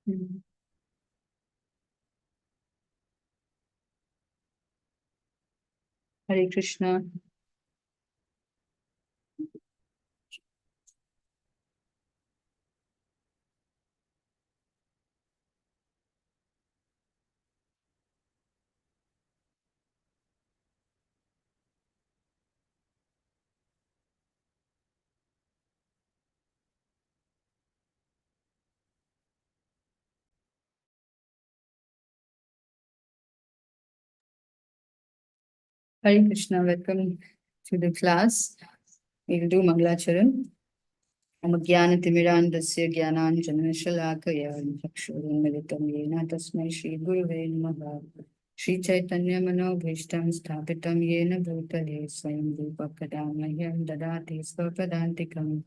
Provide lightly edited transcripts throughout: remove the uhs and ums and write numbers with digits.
Mm. Hare Krishna. Hare Krishna. Welcome to the class. We will do Mangalacharan. Amagyanatimirandasya Gyananjanashalakaya Chakshurunmilitam Yena Tasmai Shri Guruve Namaha. Shri Chaitanya Manobhishtam Sthapitam Yena Bhutale Swayam Rupakadamahyam Dadati Svapadantikam.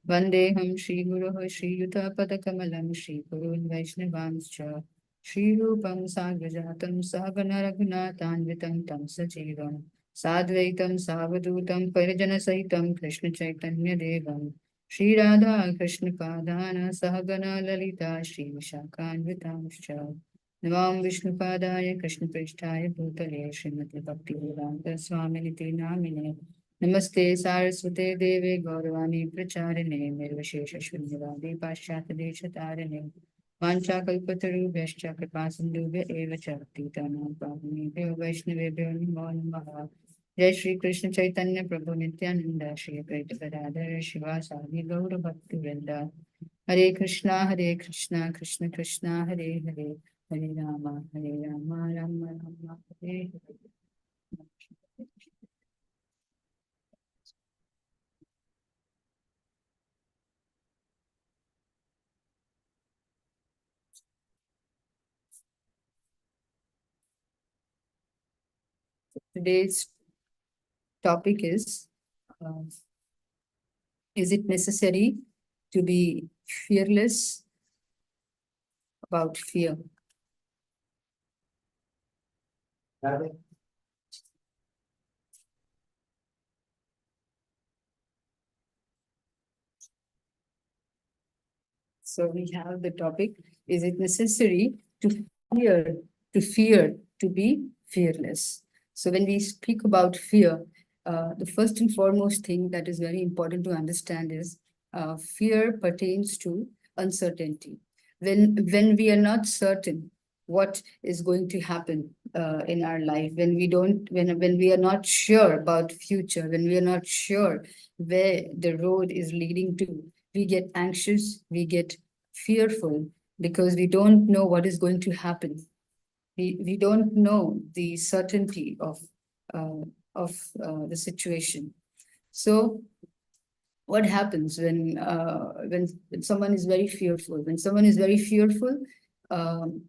Vandeham Shri Guruho Shri Yuta Padakamalam Shri Gurun Vaishnavamscha. Shri Rupam Sagrajatam Sahagana Raghunathanvitam Tam Sajivam. Sadvaitam Savadutam Parijana Sahitam Krishna Chaitanya Devam. Shri Radha Krishna Padana Sahagana Lalita Shri Vishakhanvitamscha. Navam Vishnu Padaya Krishna Prishtaya Bhutale Srimati Bhakti Vedanta Swaminiti Namine. Namaste Saraswate Deve Gauravani Pracharine Nirvishesha Shunyavadi Pashyata Deshatarine. Vancha Kalpatarubhyascha Kripasindubhya Eva Chakti Tanam Pavane Vaishnavebhyo Namo Namaha. Jai Shri Krishna Chaitanya Prabhu Nityananda Shri Advaita Gadadhara Shiva Sadi Gaura Bhakti Vrinda. Hare Krishna Krishna Krishna Hare Hare Hare Rama Rama Rama Hare Hare. Today's topic uh, is it necessary to be fearless about fear? So we have the topic, is it necessary to fear, to be fearless? So when we speak about fear, the first and foremost thing that is very important to understand is fear pertains to uncertainty. When we are not certain what is going to happen in our life, when we are not sure about future, when we are not sure where the road is leading to, we get anxious, we get fearful because we don't know what is going to happen. We don't know the certainty uh, of the situation. So what happens when someone is very fearful? When someone is very fearful, um,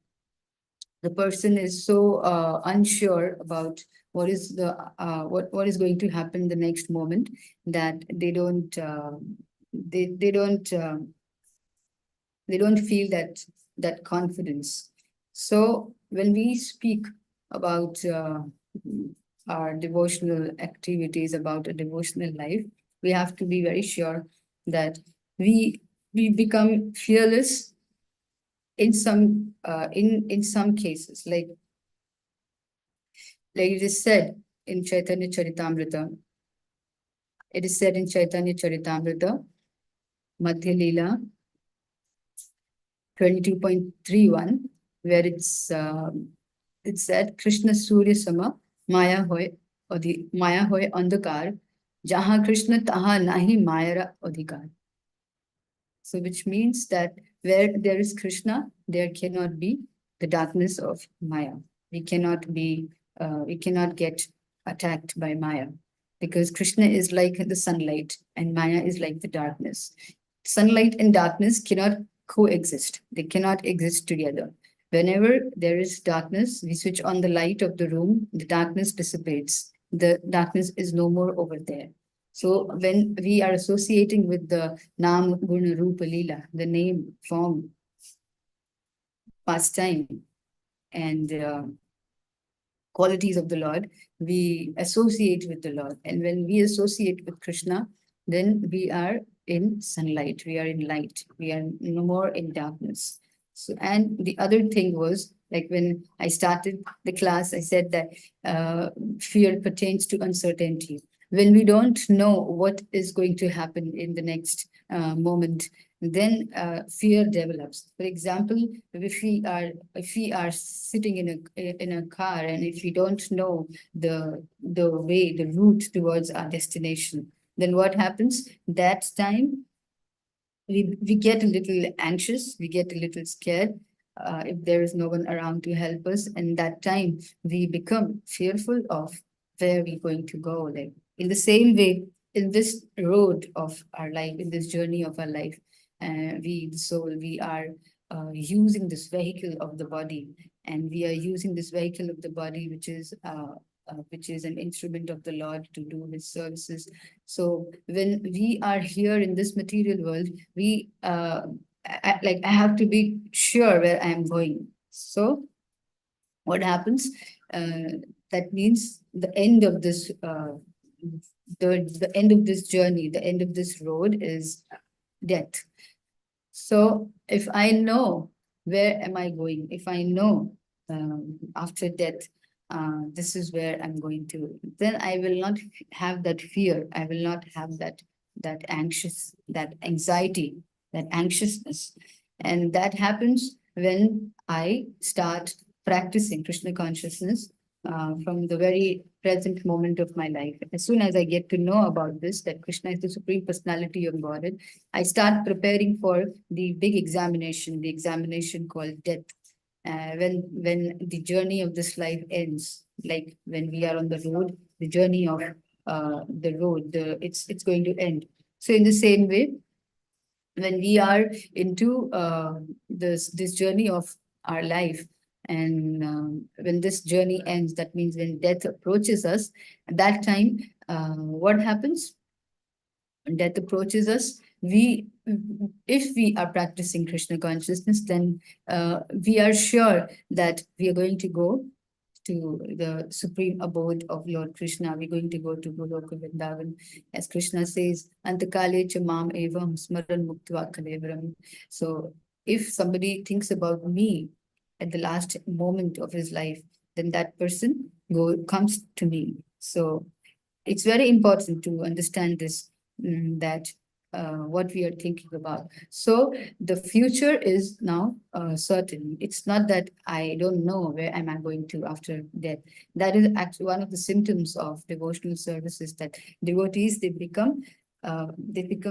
the person is so unsure about what is going to happen the next moment that they don't they don't feel that confidence. So when we speak about our devotional activities, about a devotional life, we have to be very sure that we become fearless in some cases, like it is said in Chaitanya Charitamrita. It is said in Chaitanya Charitamrita, Madhya Leela 22.31, where it said, Krishna Surya Sama, Maya hoy andhakar, jaha Krishna taha nahi mayara adhikar. So which means that where there is Krishna, there cannot be the darkness of Maya. We cannot get attacked by Maya, because Krishna is like the sunlight and Maya is like the darkness. Sunlight and darkness cannot coexist. They cannot exist together. Whenever there is darkness, we switch on the light of the room, the darkness dissipates. The darkness is no more over there. So when we are associating with the Nam Guna Rupa Leela, the name, form, pastime, and qualities of the Lord, we associate with the Lord. And when we associate with Krishna, then we are in sunlight, we are in light, we are no more in darkness. So, and the other thing was, like when I started the class, I said that fear pertains to uncertainty. When we don't know what is going to happen in the next moment, then fear develops. For example, if we are sitting in a car, and if we don't know the route towards our destination, then what happens? That time we get a little anxious, we get a little scared if there is no one around to help us. And that time we become fearful of where we're going to go. Like in the same way, in this road of our life, in this journey of our life, the soul, we are using this vehicle of the body, and we are using this vehicle of the body, which is an instrument of the Lord to do His services. So when we are here in this material world, we like I have to be sure where I am going. So what happens? That means the end of this the end of this journey, the end of this road is death. So if I know where am I going, if I know after death, this is where I'm going to, then I will not have that fear. I will not have that anxiety, that anxiousness. And that happens when I start practicing Krishna consciousness from the very present moment of my life. As soon as I get to know about this, that Krishna is the Supreme Personality of Godhead, I start preparing for the big examination, the examination called death. When the journey of this life ends, like when we are on the road, the journey of the road, it's going to end. So in the same way, when we are into this journey of our life, and when this journey ends, that means when death approaches us, at that time, what happens? When death approaches us, we if we are practicing Krishna consciousness, then we are sure that we are going to go to the supreme abode of Lord Krishna. We're going to go to Goloka Vrindavan. As Krishna says, Antakale cha mam evam smaran muktva kalevaram. So if somebody thinks about me at the last moment of his life, then that person comes to me. So it's very important to understand this, that what we are thinking about. So the future is now certain. It's not that I don't know where am I going to after death. That is actually one of the symptoms of devotional services, that devotees, they become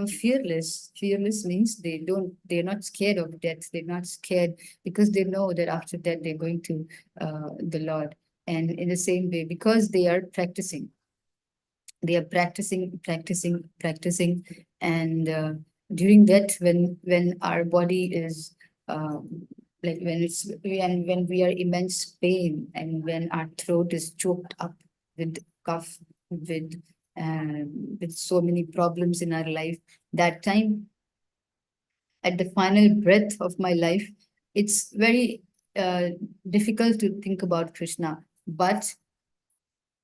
fearless. Fearless means they're not scared of death. They're not scared because they know that after death they're going to the Lord. And in the same way, because they are practicing, practicing, and during that, when our body is like when we are immense pain, and when our throat is choked up with cough, with with so many problems in our life, that time, at the final breath of my life, it's very difficult to think about Krishna. But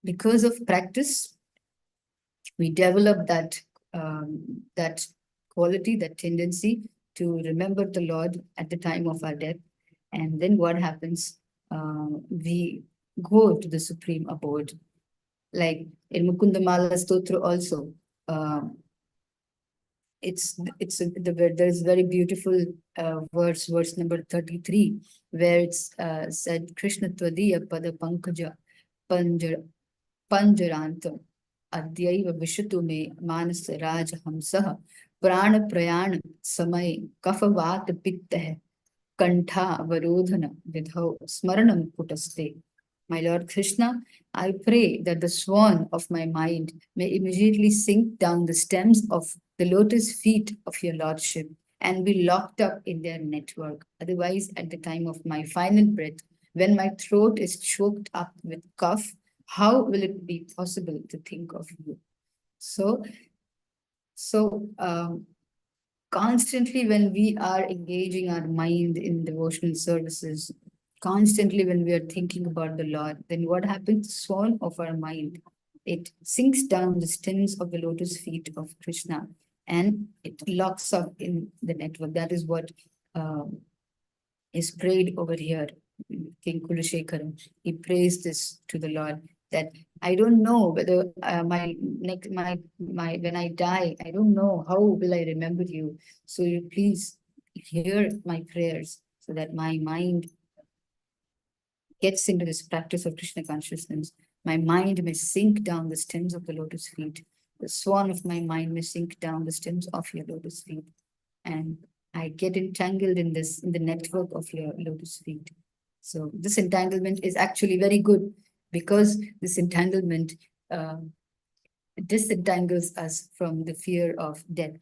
because of practice, we develop that quality, that tendency to remember the Lord at the time of our death. And then what happens? We go to the supreme abode. Like in Mukundamala Stotra also, there's very beautiful verse number 33, where it's said, Krishna Tvadiya Pada Pankaja Panjarantam Adyaiva Vishatu me Manas Raj Hamsah Prana Prayan Samay Kafavat Pittah Kantha Varodhana Vidhau Smaranam Putaste. My Lord Krishna, I pray that the swan of my mind may immediately sink down the stems of the lotus feet of your Lordship and be locked up in their network. Otherwise, at the time of my final breath, when my throat is choked up with cough, how will it be possible to think of you? So, so constantly when we are engaging our mind in devotional services, constantly when we are thinking about the Lord, then what happens? Swan of our mind, it sinks down the stems of the lotus feet of Krishna, and it locks up in the network. That is what is prayed over here. King Kulashekaran, he prays this to the Lord that I don't know whether when I die, I don't know how will I remember you. So you please hear my prayers so that my mind gets into this practice of Krishna consciousness. My mind may sink down the stems of the lotus feet. The swan of my mind may sink down the stems of your lotus feet. And I get entangled in the network of your lotus feet. So this entanglement is actually very good because this entanglement uh, disentangles us from the fear of death.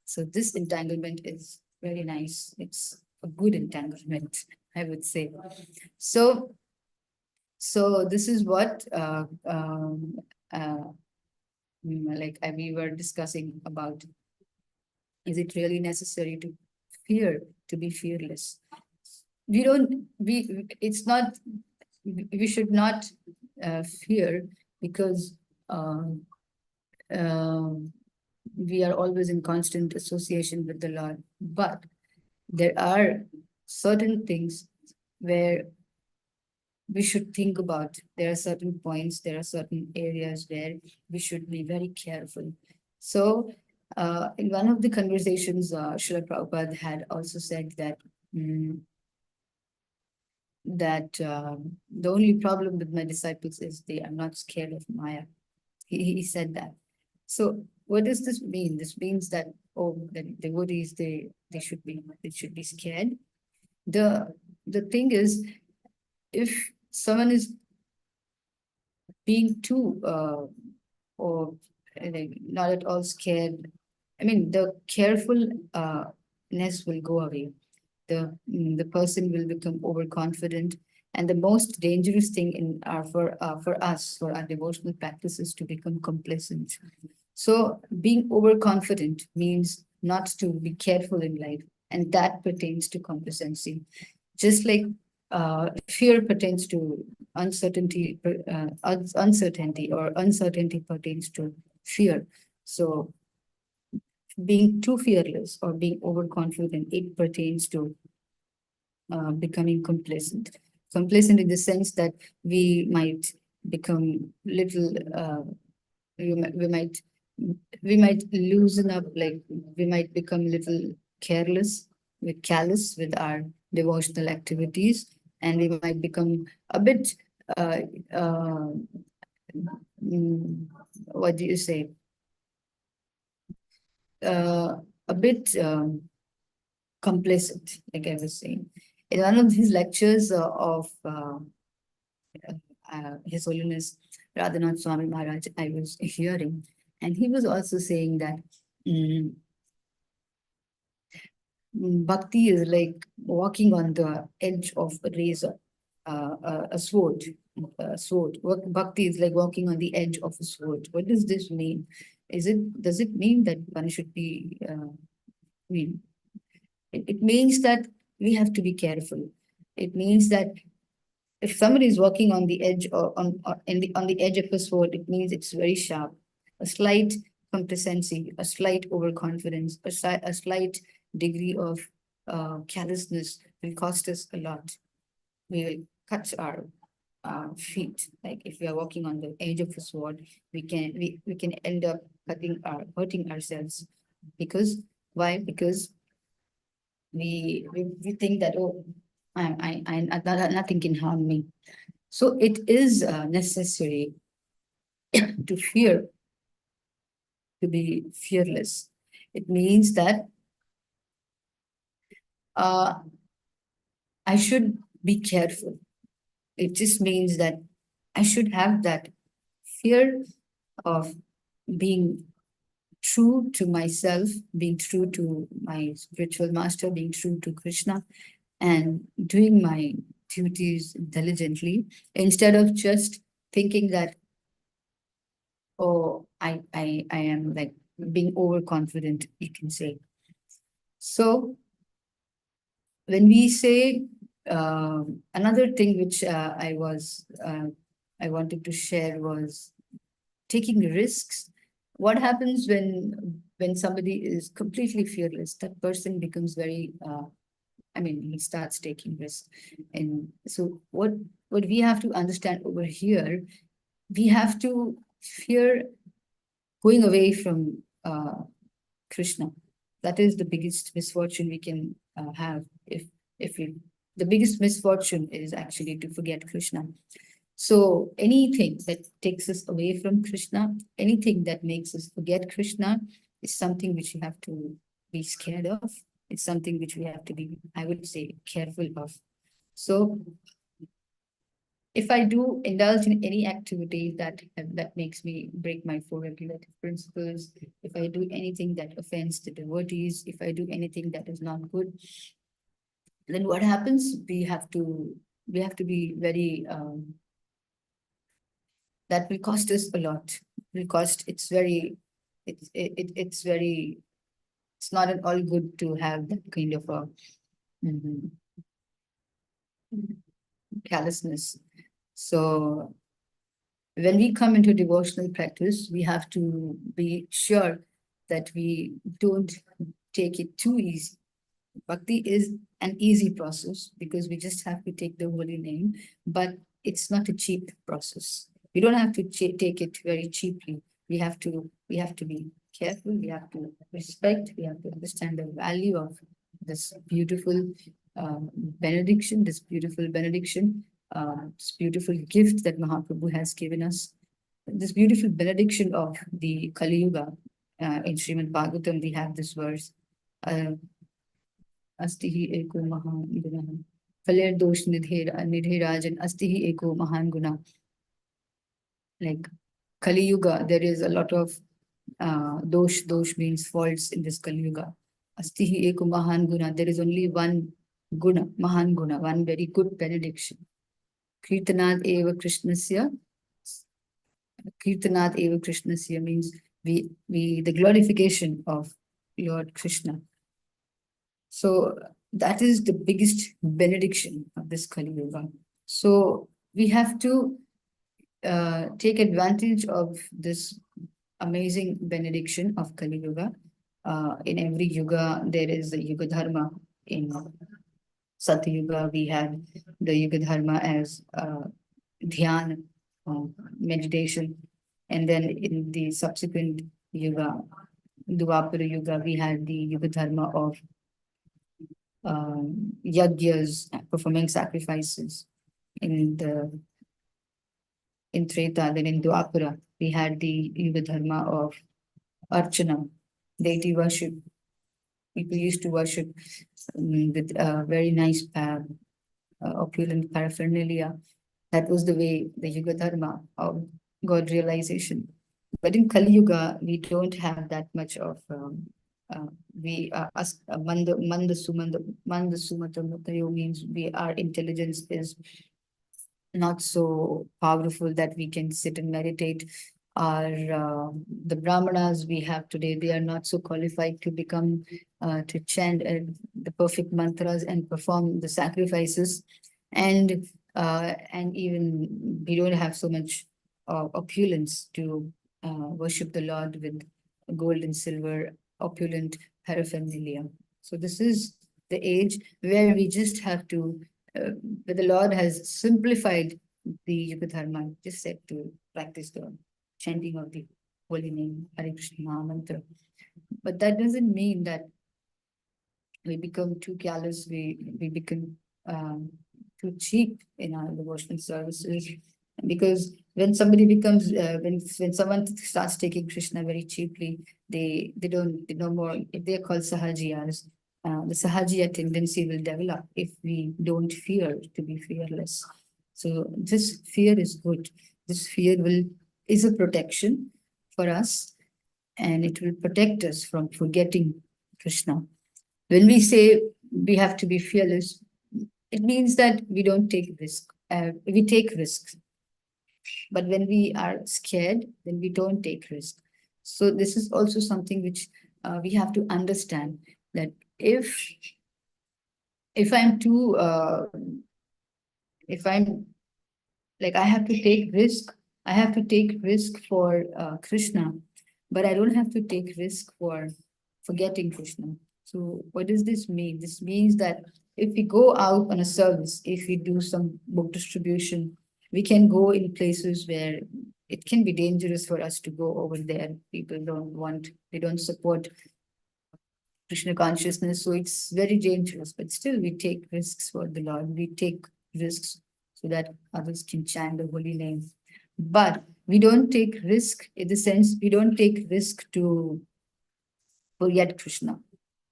So this entanglement is very nice. It's a good entanglement, I would say. So this is what we were discussing about. Is it really necessary to fear, to be fearless? We don't, we, it's not, we should not fear because we are always in constant association with the Lord. But there are certain things where we should think about. There are certain points, there are certain areas where we should be very careful. So, in one of the conversations, Srila Prabhupada had also said that the only problem with my disciples is they are not scared of Maya. He said that. So, what does this mean? This means that the devotees they should be scared. The thing is, if someone is being too or like not at all scared, I mean the carefulness will go away. The person will become overconfident, and the most dangerous thing in our for us for our devotional practices to become complacent. So being overconfident means not to be careful in life, and that pertains to complacency. Just like fear pertains to uncertainty, or uncertainty pertains to fear. So being too fearless or being overconfident, it pertains to becoming complacent. Complacent in the sense that we might become little, we might loosen up, like we might become little callous with our devotional activities, and we might become a bit, uh, uh, what do you say? A bit complacent, like I was saying. In one of his lectures of His Holiness Radhanath Swami Maharaj, I was hearing, and he was also saying that mm, bhakti is like walking on the edge of a razor, a sword. Bhakti is like walking on the edge of a sword. What does this mean? Does it mean that one should be? Mean it means that we have to be careful. It means that if somebody is walking on the edge on the edge of a sword, it means it's very sharp. A slight complacency, a slight overconfidence, a slight degree of callousness will cost us a lot. We will cut our feet. Like if we are walking on the edge of a sword, we can end up hurting ourselves. Because why? Because we think that, oh, nothing can harm me. So it is necessary to fear, to be fearless. It means that uh, I should be careful. It just means that I should have that fear of being true to myself, being true to my spiritual master, being true to Krishna, and doing my duties diligently instead of just thinking that, oh, I am like being overconfident, you can say. So when we say another thing which I wanted to share was taking risks. What happens when somebody is completely fearless? That person becomes very he starts taking risks. And so what we have to understand over here, we have to fear going away from Krishna. That is the biggest misfortune we can have. If we, the biggest misfortune is actually to forget Krishna. So anything that takes us away from Krishna, anything that makes us forget Krishna, is something which we have to be scared of. It's something which we have to be, I would say, careful of. So if I do indulge in any activity that makes me break my four regulative principles, if I do anything that offends the devotees, if I do anything that is not good, then what happens? We have to be very that will cost us a lot. Will cost. It's not at all good to have that kind of a mhm, callousness. So when we come into devotional practice, we have to be sure that we don't take it too easy. Bhakti is an easy process because we just have to take the holy name, but it's not a cheap process. We don't have to take it very cheaply. We have to be careful. We have to respect. We have to understand the value of this beautiful this beautiful gift that Mahaprabhu has given us. This beautiful benediction of the Kali Yuga. In Srimad Bhagavatam, we have this verse. अस्ति ही एको महान गुणः फलेर दोष निधे राजन अस्ति ही एको महान गुना. Like Kali Yuga, there is a lot of dosh means faults in this Kali Yuga. Asti hi eko mahan guna, there is only one guna, mahan guna, one very good benediction. Kirtanad eva Krishnasya. Kirtanad eva Krishnasya means the glorification of Lord Krishna. So that is the biggest benediction of this Kali Yuga. So we have to take advantage of this amazing benediction of Kali Yuga. In every yuga, there is a Yuga Dharma. In Satya Yuga, we had the Yuga Dharma as dhyan, meditation. And then in the subsequent Yuga, Dwapara Yuga, we had the Yuga Dharma of yagyas, performing sacrifices. In Treta, then in Dwapara, we had the Yuga Dharma of Archana, deity worship. People used to worship with very nice opulent paraphernalia. That was the way, the Yuga Dharma of God realization. But in Kali Yuga, we don't have that much of manda sumata means our intelligence is not so powerful that we can sit and meditate. The brahmanas we have today, they are not so qualified to become to chant the perfect mantras and perform the sacrifices, and even we don't have so much opulence to worship the Lord with gold and silver opulent paraphernalia. So this is the age where we just have to where the Lord has simplified the Yuga Dharma, just said to practice the chanting of the holy name, Hare Krishna Maha Mantra. But that doesn't mean that we become too callous, we become too cheap in our devotional services. Because when somebody becomes, when someone starts taking Krishna very cheaply, they no more, if they are called sahajiyas, the sahajiya tendency will develop if we don't fear to be fearless. So this fear is good. This fear is a protection for us, and it will protect us from forgetting Krishna. When we say we have to be fearless, it means that we don't take risk. We take risks. But when we are scared, then we don't take risk. So this is also something which we have to understand, that if I'm too if I'm like, I have to take risk for Krishna, but I don't have to take risk for forgetting Krishna. So what does this mean? This means that if we go out on a service, if we do some book distribution, we can go in places where it can be dangerous for us to go over there. People don't want, they don't support Krishna consciousness, so it's very dangerous. But still, we take risks for the Lord. We take risks so that others can chant the holy name. But we don't take risk in the sense we don't take risk to forget Krishna.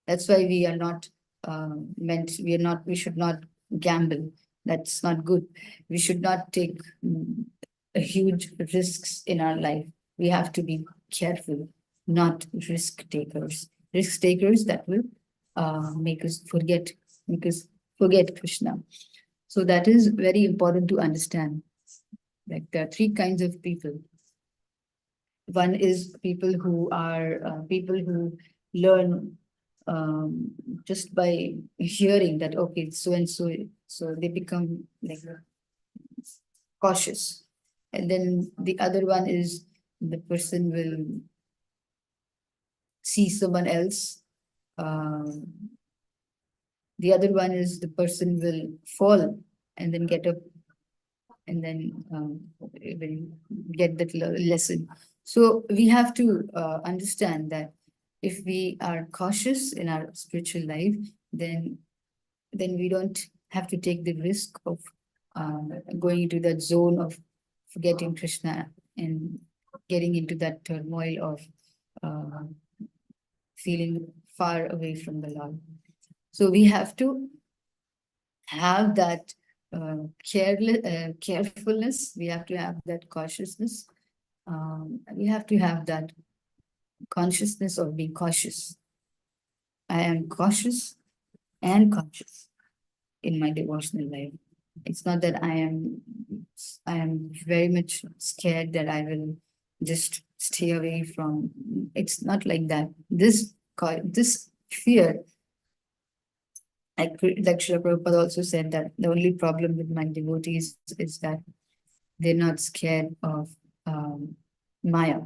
That's why we are not we are not, we should not gamble. That's not good. We should not take huge risks in our life. We have to be careful, not risk takers. Risk takers that will make us forget Krishna. So that is very important to understand. Like there are three kinds of people. One is people who learn just by hearing that okay, so and so, so they become like cautious. And then the other one is the person will see someone else. The other one is the person will fall and then get up and then will get that lesson. So we have to understand that if we are cautious in our spiritual life, then we don't have to take the risk of going into that zone of forgetting Krishna and getting into that turmoil of uh, feeling far away from the Lord. So we have to have that carefulness. We have to have that cautiousness. We have to have that consciousness of being cautious. I am cautious and conscious in my devotional life. It's not that I am very much scared that I will just stay away from. It's not like that. This fear, like Srila Prabhupada also said that the only problem with my devotees is that they're not scared of Maya.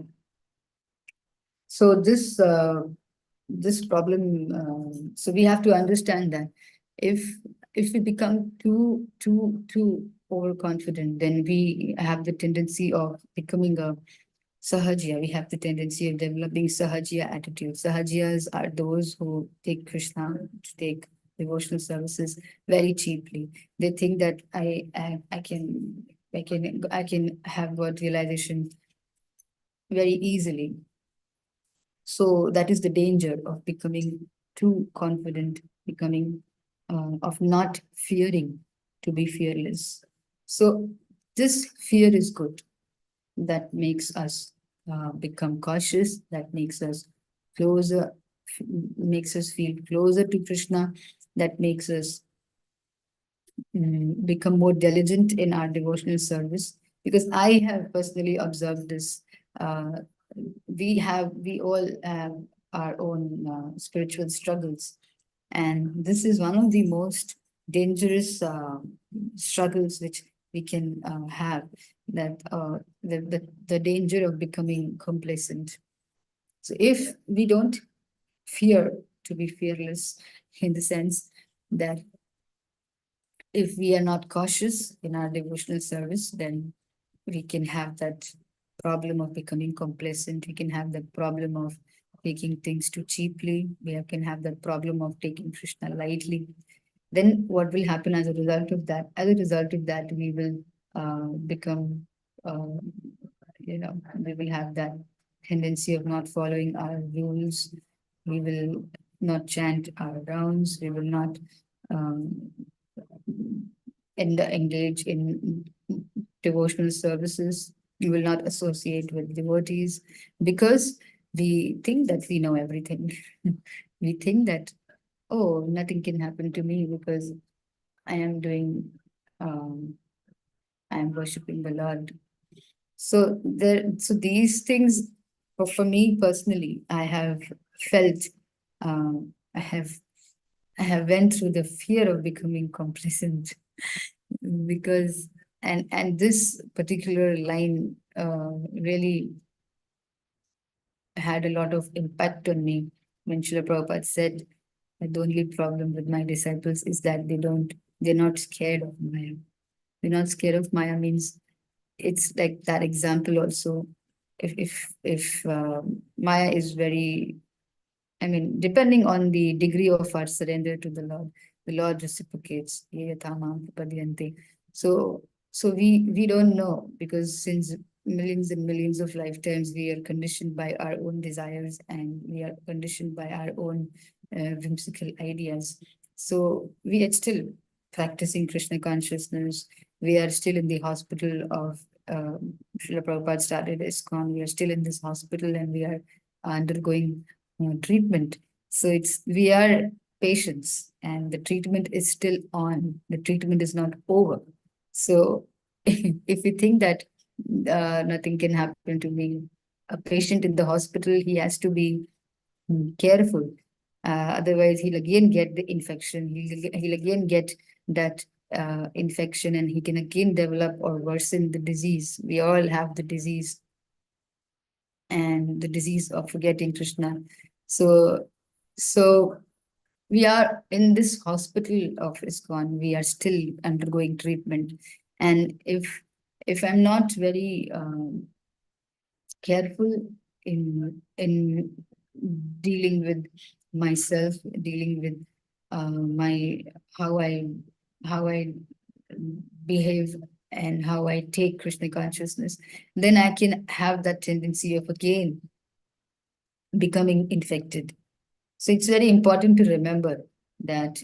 So this problem, so we have to understand that if we become too overconfident, then we have the tendency of becoming a Sahajya. We have the tendency of developing Sahajya attitude. Sahajiyas are those who take Krishna, to take devotional services very cheaply. They think that I can have God realization very easily. So that is the danger of becoming too confident, becoming of not fearing to be fearless. So this fear is good. That makes us become cautious. That makes us closer, makes us feel closer to Krishna. That makes us become more diligent in our devotional service. Because I have personally observed this. We all have our own spiritual struggles, and this is one of the most dangerous struggles which we can have, that the danger of becoming complacent. So if we don't fear to be fearless, in the sense that if we are not cautious in our devotional service, then we can have that problem of becoming complacent. We can have the problem of taking things too cheaply. We can have that problem of taking Krishna lightly. Then what will happen as a result of that? As a result of that, we will become, we will have that tendency of not following our rules. We will not chant our rounds. We will not engage in devotional services. We will not associate with devotees because we think that we know everything. We think that, oh, nothing can happen to me because I am doing, I am worshiping the Lord. So these things, for me personally, I have felt, I have went through the fear of becoming complacent because and this particular line really had a lot of impact on me when Srila Prabhupada said The only problem with my disciples is that they're not scared of Maya. They're not scared of Maya means it's like that example also. If Maya is very, I mean, depending on the degree of our surrender to the Lord reciprocates. So, so we don't know, because since millions and millions of lifetimes we are conditioned by our own desires, and we are conditioned by our own whimsical ideas. So we are still practicing Krishna consciousness. We are still in the hospital of Srila Prabhupada started ISKCON. We are still in this hospital, and we are undergoing treatment. So we are patients, and the treatment is still on. The treatment is not over. So if you think that nothing can happen to me, a patient in the hospital, he has to be careful. Otherwise, he'll again get the infection. He'll again get that infection, and he can again develop or worsen the disease. We all have the disease, and the disease of forgetting Krishna. So, so we are in this hospital of ISKCON. We are still undergoing treatment, and if I'm not very careful in dealing with myself, dealing with my how I behave and how I take Krishna consciousness, then I can have that tendency of again becoming infected. So it's very important to remember that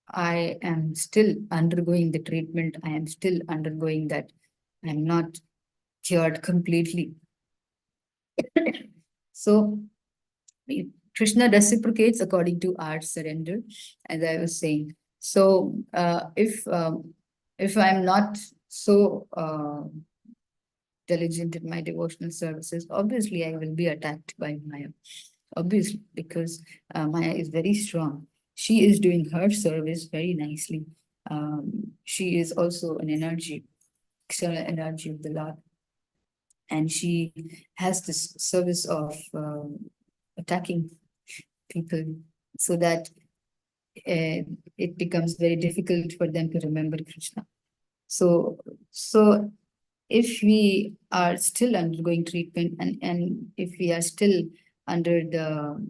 I am still undergoing the treatment. I am still undergoing that. I'm not cured completely. So Krishna reciprocates according to our surrender, as I was saying. So if I'm not so diligent in my devotional services, obviously I will be attacked by Maya. Obviously, because Maya is very strong. She is doing her service very nicely. She is also an energy, external energy of the Lord. And she has this service of attacking people, so that it becomes very difficult for them to remember Krishna. So if we are still undergoing treatment, and if we are still under the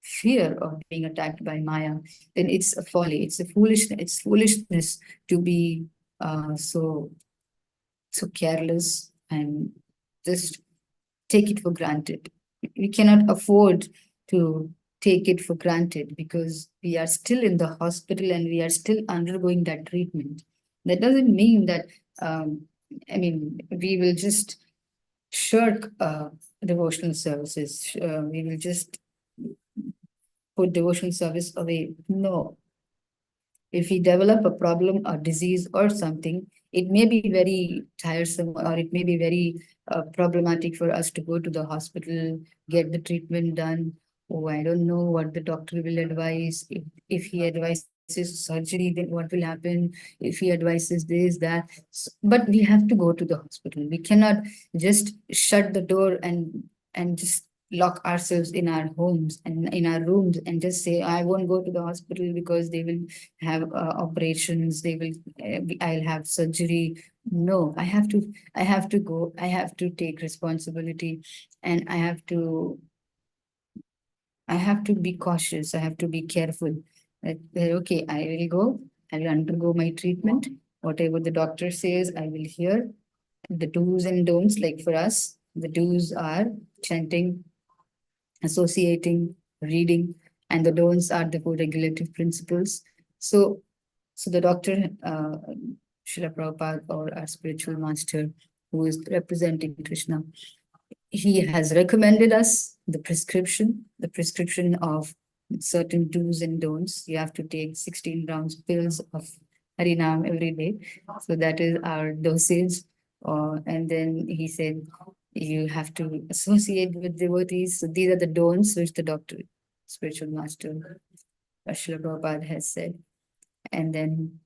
fear of being attacked by Maya, then it's a folly, it's foolishness to be so careless and just take it for granted. We cannot afford to take it for granted, because we are still in the hospital and we are still undergoing that treatment. That doesn't mean that, I mean, we will just shirk devotional services. We will just put devotional service away. No. If we develop a problem or disease or something, it may be very tiresome, or it may be very problematic for us to go to the hospital, get the treatment done. Oh, I don't know what the doctor will advise. If he advises surgery, then what will happen? If he advises this, that. But we have to go to the hospital. We cannot just shut the door and just lock ourselves in our homes and in our rooms and just say, I won't go to the hospital because they will have operations, they will I'll have surgery. No, I have to go. I have to take responsibility, and I have to be cautious. I have to be careful. Okay, I will go. I will undergo my treatment. Whatever the doctor says, I will hear. The do's and don'ts, like for us, the do's are chanting, associating, reading, and the don'ts are the four regulative principles. So the doctor, Srila Prabhupada, or our spiritual master, who is representing Krishna, he has recommended us the prescription of certain do's and don'ts. You have to take 16 rounds pills of Harinam every day. So that is our dosage. And then he said, you have to associate with devotees. So these are the don'ts which the doctor, spiritual master, Srila Prabhupada has said. And then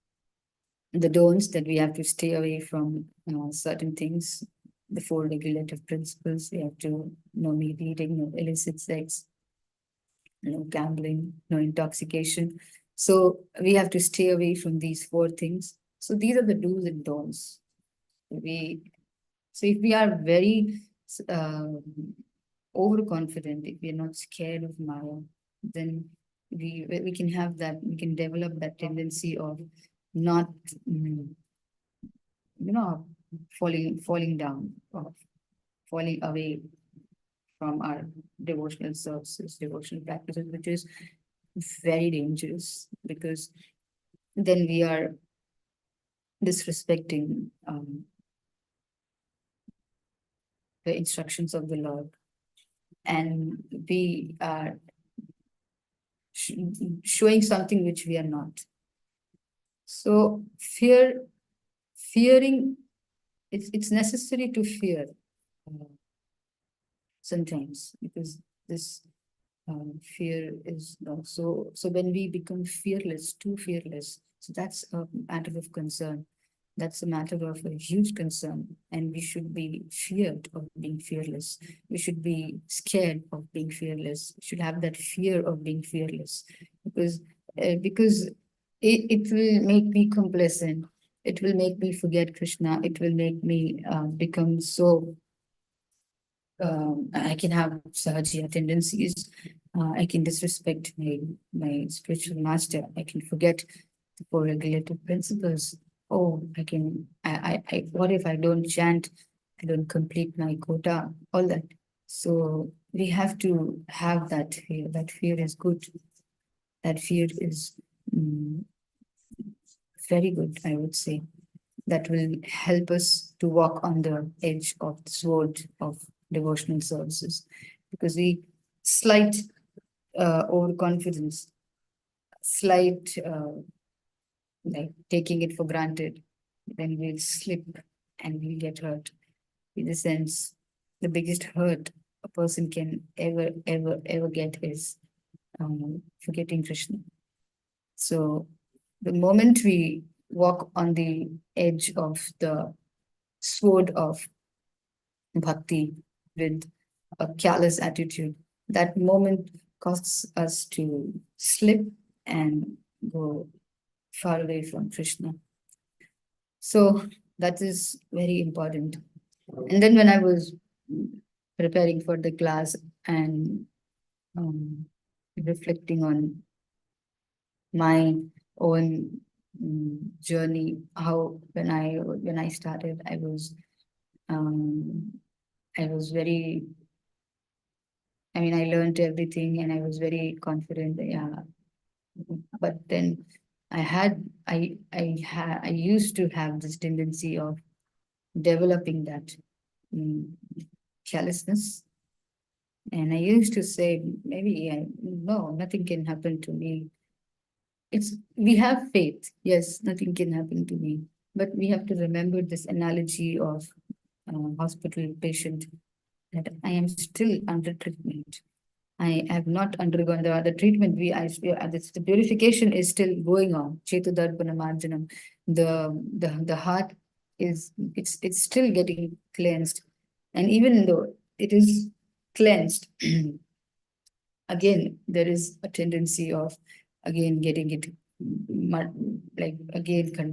the don'ts, that we have to stay away from certain things, the four regulative principles. We have to no meat eating, no illicit sex, no gambling, no intoxication. So we have to stay away from these four things. So these are the do's and don'ts. We so if we are very um overconfident, if we are not scared of Maya, then we can have that, we can develop that tendency of not you know falling down or falling away from our devotional services, devotional practices, which is very dangerous because then we are disrespecting the instructions of the Lord, and we are sh- showing something which we are not. So fearing, it's necessary to fear uh, sometimes because this fear is not so when we become fearless, too fearless, so that's a matter of concern. That's a matter of a huge concern, and we should be feared of being fearless. We should be scared of being fearless. We should have that fear of being fearless because it will make me complacent. It will make me forget Krishna. It will make me become so I can have Sahajiya tendencies. I can disrespect my spiritual master. I can forget the four regulative principles. Oh, what if I don't chant? I don't complete my quota, all that. So we have to have that fear. That fear is good. That fear is mm, very good, I would say. That will help us to walk on the edge of the sword of devotional services because we slight overconfidence, slight like taking it for granted, then we'll slip and we'll get hurt. In a sense, the biggest hurt a person can ever get is forgetting Krishna. So the moment we walk on the edge of the sword of bhakti with a careless attitude, that moment causes us to slip and go far away from Krishna. So that is very important. And then when I was preparing for the class and um, reflecting on my own journey, how when I started, um, I was very I mean, I learned everything and I was very confident. Yeah. But then I used to have this tendency of developing that mm, carelessness. And I used to say, maybe no, nothing can happen to me. We have faith. Yes, nothing can happen to me. But we have to remember this analogy of hospital patient that I am still under treatment. I have not undergone the treatment. The purification is still going on. Chetudarpana marjanam. The heart it's still getting cleansed, and even though it is cleansed, again there is a tendency of again getting it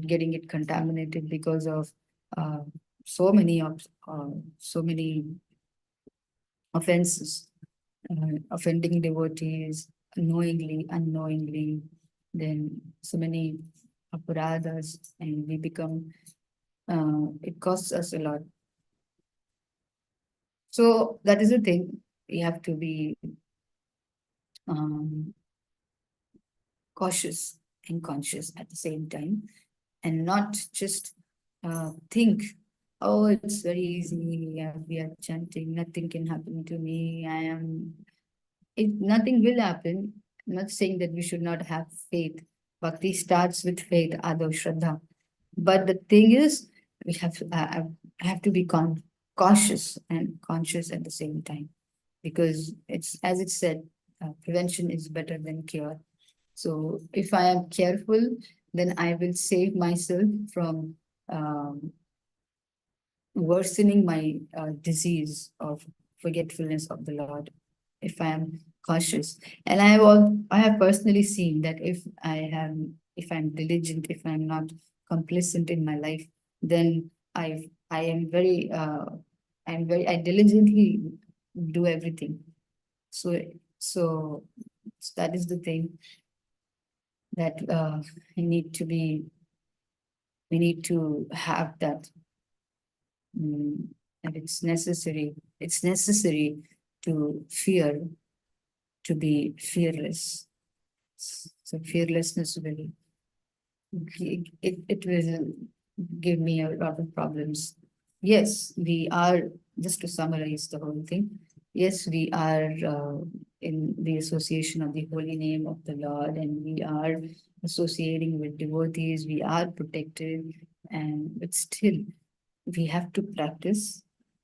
getting it contaminated because of uh, so many offenses, offending devotees knowingly, unknowingly, then so many aparadas, and we become, it costs us a lot. So that is the thing. We have to be um, cautious and conscious at the same time, and not just think, oh, it's very easy. Yeah, we are chanting, nothing can happen to me. Nothing will happen. I'm not saying that we should not have faith. Bhakti starts with faith, Adav Shraddha. But the thing is, we have to be cautious and conscious at the same time because it's as it said, prevention is better than cure. So if I am careful, then I will save myself from um, worsening my disease of forgetfulness of the Lord. If I am cautious. And I have personally seen that if I'm diligent, if I'm not complacent in my life, then I am I diligently do everything. So so that is the thing that we need to have that, mm, and it's necessary to be fearless. So fearlessness will it will give me a lot of problems. Yes, we are, just to summarize the whole thing, yes, we are in the association of the holy name of the Lord, and we are associating with devotees, we are protected, and but still we have to practice,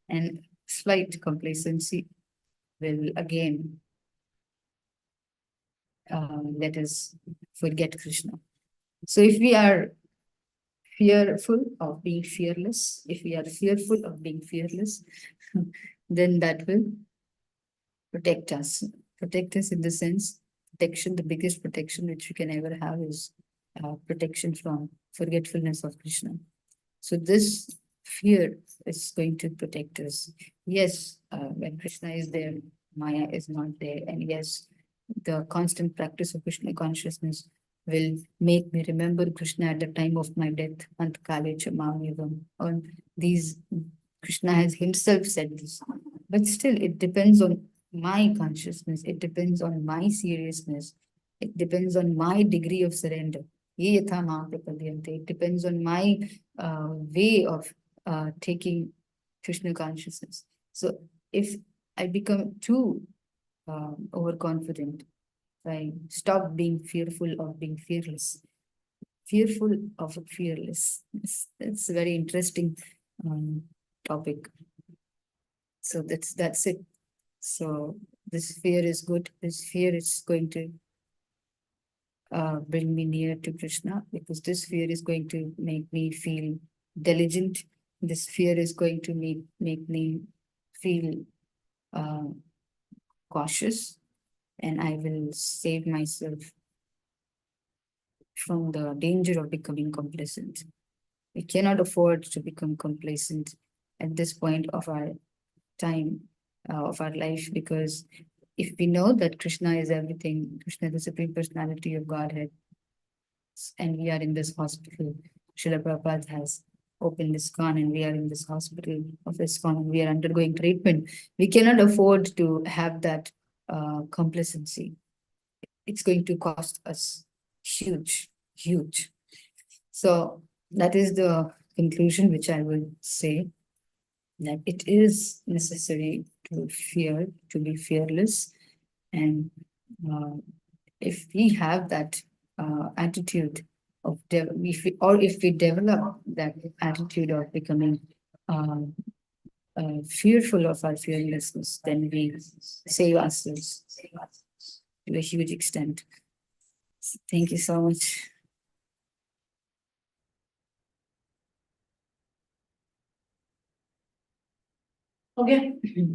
and slight complacency will again let us forget Krishna. So if we are fearful of being fearless, if we are fearful of being fearless, then that will protect us. Protect us in the sense, protection, the biggest protection which we can ever have is protection from forgetfulness of Krishna. So this fear is going to protect us. Yes, when Krishna is there, Maya is not there. And yes, the constant practice of Krishna consciousness will make me remember Krishna at the time of my death. Antkale cha mamivam. On these, Krishna has himself said this. But still, it depends on my consciousness. It depends on my seriousness. It depends on my degree of surrender. Ye yatha maam prapadyante. It depends on my way of taking Krishna consciousness. So if I become too overconfident, I stop being fearful of being fearless. Fearful of fearless. It's a very interesting topic. So that's it. So this fear is good. This fear is going to bring me near to Krishna, because this fear is going to make me feel diligent. This fear is going to make me feel uh, cautious, and I will save myself from the danger of becoming complacent. We cannot afford to become complacent at this point of our time, of our life, because if we know that Krishna is everything, Krishna, the Supreme Personality of Godhead, and we are in this hospital, Srila Prabhupada has opened ISKCON, and we are in this hospital of ISKCON, and we are undergoing treatment. We cannot afford to have that complacency. It's going to cost us huge, huge. So that is the conclusion which I would say, that it is necessary to be fearless. And uh, if we have that attitude of, if we develop that attitude of becoming fearful of our fearlessness, then we save ourselves to a huge extent. Thank you so much. Okay.